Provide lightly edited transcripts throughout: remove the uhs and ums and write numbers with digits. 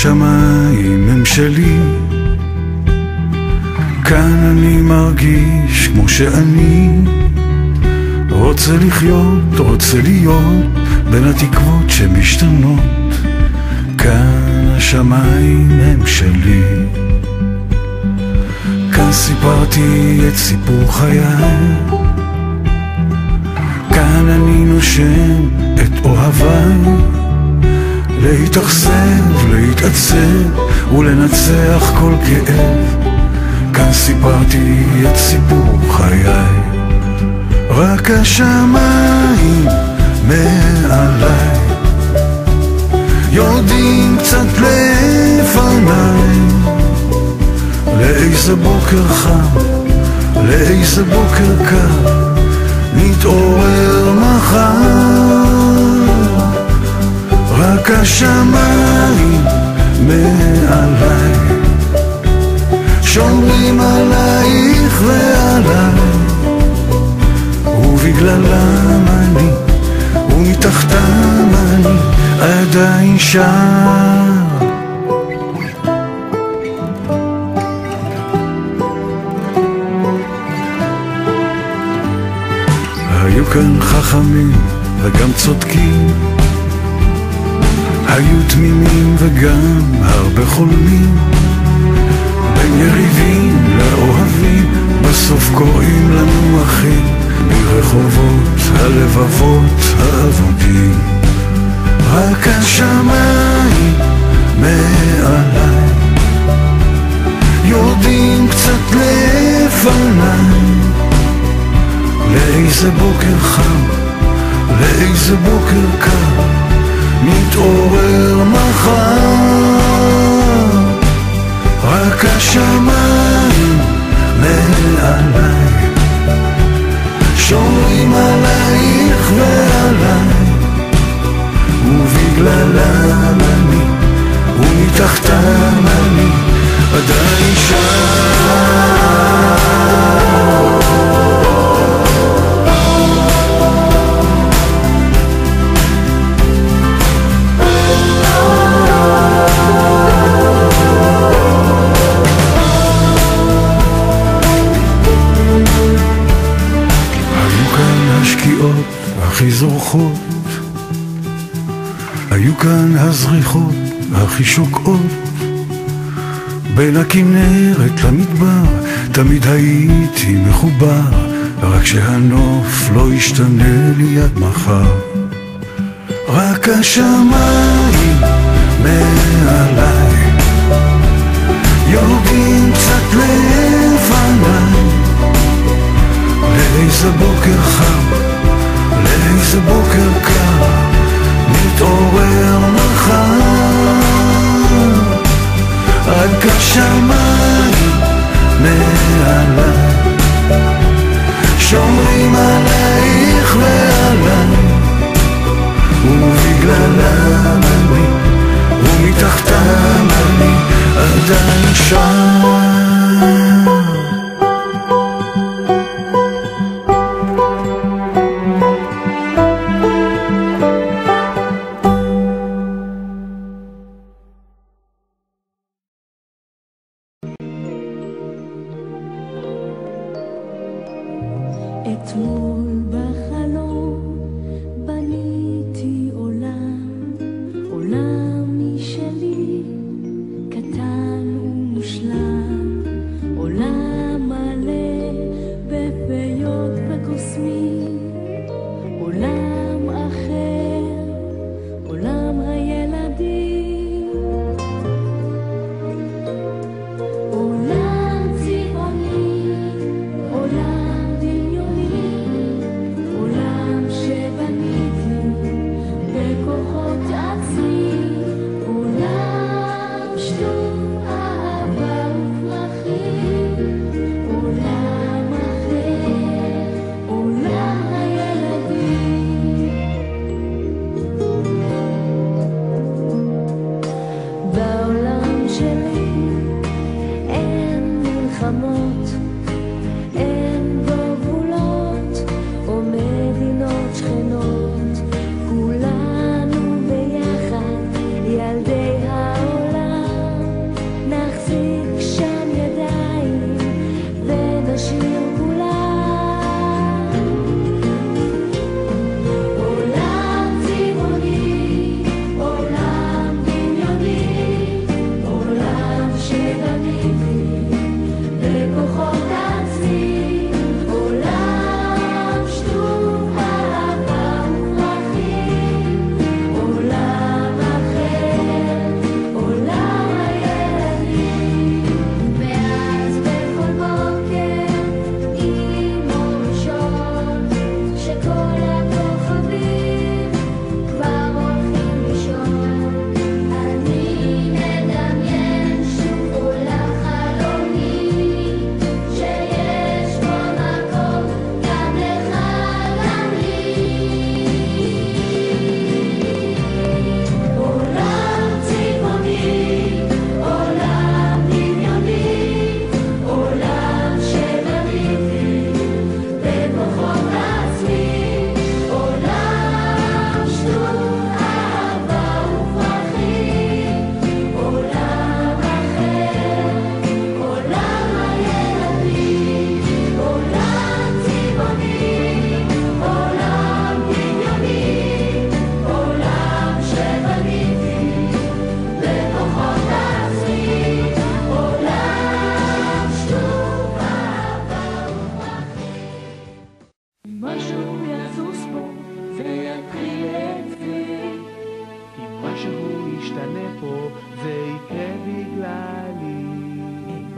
השמיים הם שלי, כאן אני מרגיש כמו שאני רוצה לחיות, רוצה להיות בין התקוות שמשתנות. כאן השמיים הם שלי, כאן סיפרתי את סיפור חיי, כאן אני נושם את אוהביי, להתאכזב, להתעצב ולנצח כל כאב. כאן סיפרתי את סיפור חיי, רק השמיים מעליי יודעים קצת לפניי לאיזה בוקר חם, לאיזה בוקר קר נתעורר מחר. רק השמיים מעליי שומרים עלייך ועליי, ובגללם אני ומתחתם אני עדיין שר. היו כאן חכמים וגם צודקים, היו תמימים וגם הרבה חולמים, בין יריבים לאוהבים בסוף קוראים לנו אחים, ברחובות הלבבות האבודים. רק השמיים מעליי יודעים קצת לפניי לאיזה בוקר חם, לאיזה בוקר קר נתעורר מחר. רק השמיים מעליי שומרים עלייך ועליי, ובגללם אני ומתחתם אני עדיין שר. הכי זורחות, היו כאן הזריחות הכי שוקעות, בין הכנרת למדבר תמיד הייתי מחובר, רק שהנוף לא ישתנה לי עד מחר. רק השמיים מעליי יורדים קצת לפניי לאיזה בוקר חם, לאיזה בוקר קר נתעורר מחר. רק השמיים מעליי שומרים עלייך ועליי, ובגללם אני ומתחתם אני עדיין שר. אתמול בחלום בניתי עולם, עולם משלי, קטן ומושלם, עולם מלא בפיות וקוסמים, עולם אחר, עולם הילדים, עולם צבעוני, עולם דמיוני,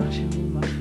מאשימים,